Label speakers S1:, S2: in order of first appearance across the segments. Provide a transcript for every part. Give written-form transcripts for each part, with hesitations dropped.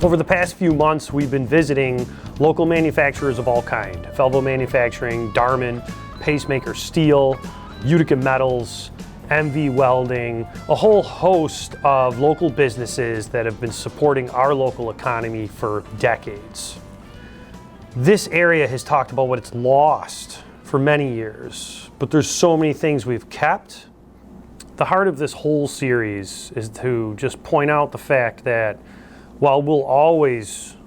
S1: Over the past few months, we've been visiting local manufacturers of all kind. Felvo Manufacturing, Darman, Pacemaker Steel, Utica Metals, MV Welding, a whole host of local businesses that have been supporting our local economy for decades. This area has talked about what it's lost for many years, but there's so many things we've kept. The heart of this whole series is to just point out the fact that while we'll always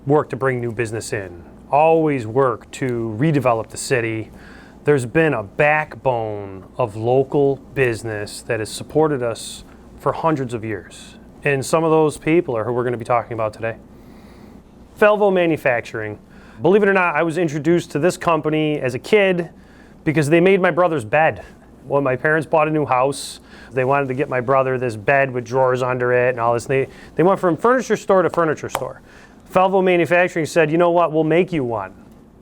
S1: work to bring new business in, always work to redevelop the city, there's been a backbone of local business that has supported us for hundreds of years. And some of those people are who we're going to be talking about today. Felvo Manufacturing. Believe it or not, I was introduced to this company as a kid because they made my brother's bed. When my parents bought a new house, they wanted to get my brother this bed with drawers under it and all this. They went from furniture store to furniture store. Felvo Manufacturing said, you know what, we'll make you one.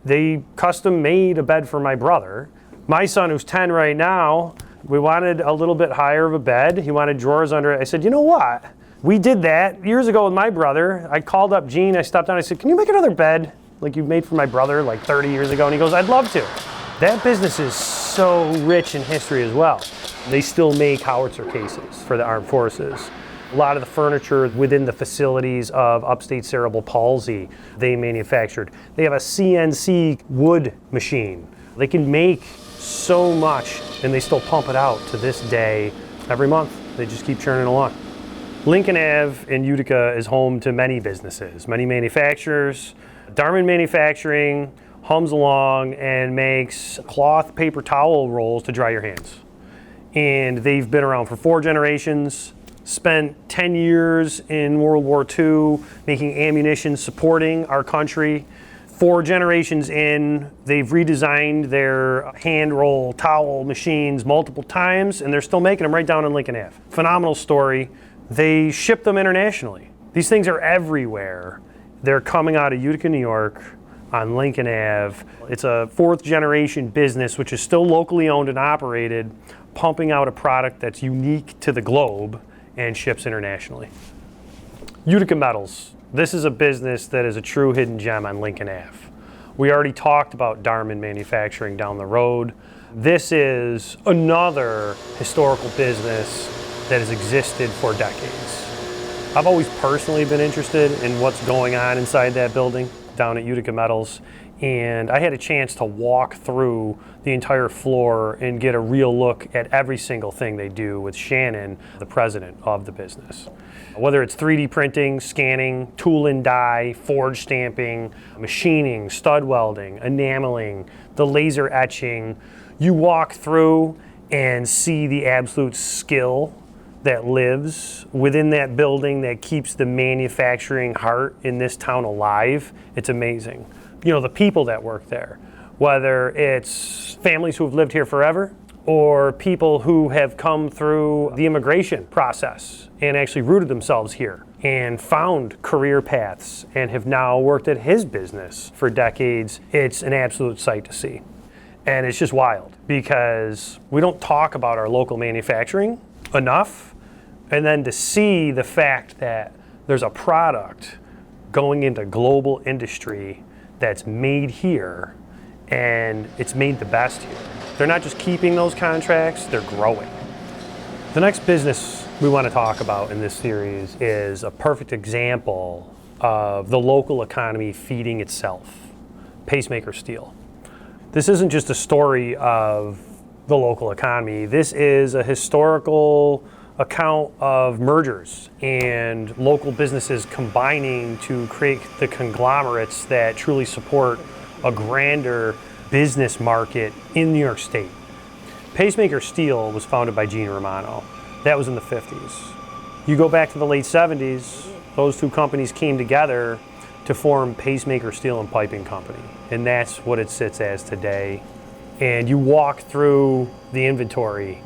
S1: They custom made a bed for my brother. My son, who's 10 right now, we wanted a little bit higher of a bed. He wanted drawers under it. I said, you know what? We did that years ago with my brother. I called up Gene, I stopped down, I said, can you make another bed like you made for my brother like 30 years ago? And he goes, I'd love to. That business is so rich in history as well. They still make howitzer cases for the armed forces. A lot of the furniture within the facilities of upstate cerebral palsy, they manufactured. They have a CNC wood machine. They can make so much and they still pump it out to this day every month. They just keep churning along. Lincoln Ave in Utica is home to many businesses, many manufacturers. Darman Manufacturing hums along and makes cloth paper towel rolls to dry your hands. And they've been around for 4 generations, spent 10 years in World War II making ammunition supporting our country. 4 generations in, they've redesigned their hand roll towel machines multiple times and they're still making them right down in Lincoln Ave. Phenomenal story. They ship them internationally. These things are everywhere. They're coming out of Utica, New York, on Lincoln Ave. It's a 4th generation business which is still locally owned and operated, pumping out a product that's unique to the globe and ships internationally. Utica Metals. This is a business that is a true hidden gem on Lincoln Ave. We already talked about Darman Manufacturing down the road. This is another historical business that has existed for decades. I've always personally been interested in what's going on inside that building down at Utica Metals, and I had a chance to walk through the entire floor and get a real look at every single thing they do with Shannon, the president of the business. Whether it's 3D printing, scanning, tool and die, forge stamping, machining, stud welding, enameling, the laser etching, you walk through and see the absolute skill that lives within that building that keeps the manufacturing heart in this town alive. It's amazing. You know, the people that work there, whether it's families who have lived here forever or people who have come through the immigration process and actually rooted themselves here and found career paths and have now worked at his business for decades. It's an absolute sight to see. And it's just wild because we don't talk about our local manufacturing enough. And then to see the fact that there's a product going into global industry that's made here and it's made the best here. They're not just keeping those contracts, they're growing. The next business we want to talk about in this series is a perfect example of the local economy feeding itself, Pacemaker Steel. This isn't just a story of the local economy. This is a historical account of mergers and local businesses combining to create the conglomerates that truly support a grander business market in New York State. Pacemaker Steel was founded by Gene Romano. That was in the 50s. You go back to the late 70s, those 2 companies came together to form Pacemaker Steel and Piping Company. And that's what it sits as today. And you walk through the inventory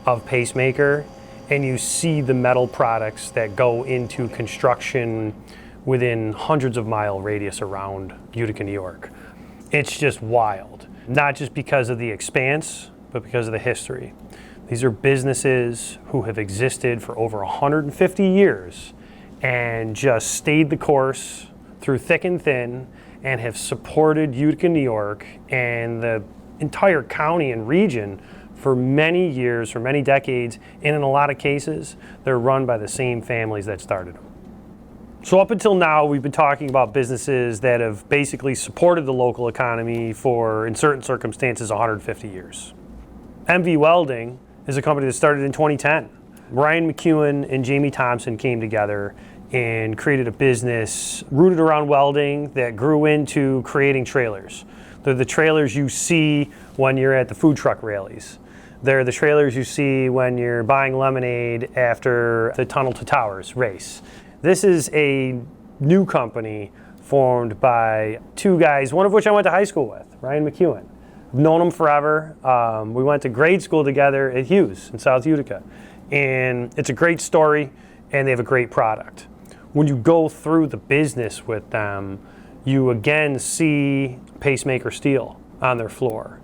S1: of Pacemaker and you see the metal products that go into construction within hundreds of mile radius around Utica, New York. It's just wild, not just because of the expanse, but because of the history. These are businesses who have existed for over 150 years and just stayed the course through thick and thin and have supported Utica, New York and the entire county and region for many years, for many decades, and in a lot of cases, they're run by the same families that started them. So up until now, we've been talking about businesses that have basically supported the local economy for, in certain circumstances, 150 years. MV Welding is a company that started in 2010. Ryan McEwen and Jamie Thompson came together and created a business rooted around welding that grew into creating trailers. They're the trailers you see when you're at the food truck rallies. They're the trailers you see when you're buying lemonade after the Tunnel to Towers race. This is a new company formed by two guys, one of which I went to high school with, Ryan McEwen. I've known him forever. We went to grade school together at Hughes in South Utica. And it's a great story, and they have a great product. When you go through the business with them, you again see Pacemaker Steel on their floor.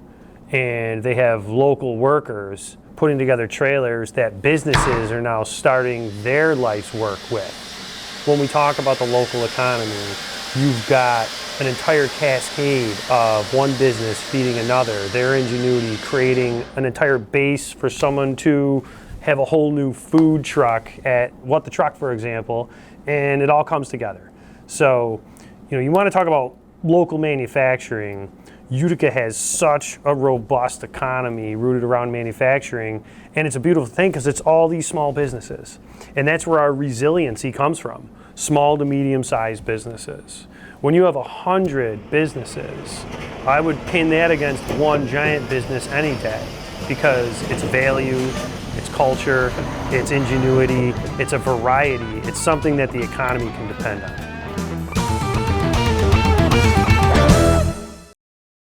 S1: And they have local workers putting together trailers that businesses are now starting their life's work with. When we talk about the local economy, you've got an entire cascade of one business feeding another, their ingenuity creating an entire base for someone to have a whole new food truck at What the Truck, for example, and it all comes together. So, you want to talk about local manufacturing. Utica has such a robust economy rooted around manufacturing, and it's a beautiful thing because it's all these small businesses. And that's where our resiliency comes from, small to medium-sized businesses. When you have 100 businesses, I would pin that against one giant business any day because it's value, it's culture, it's ingenuity, it's a variety, it's something that the economy can depend on.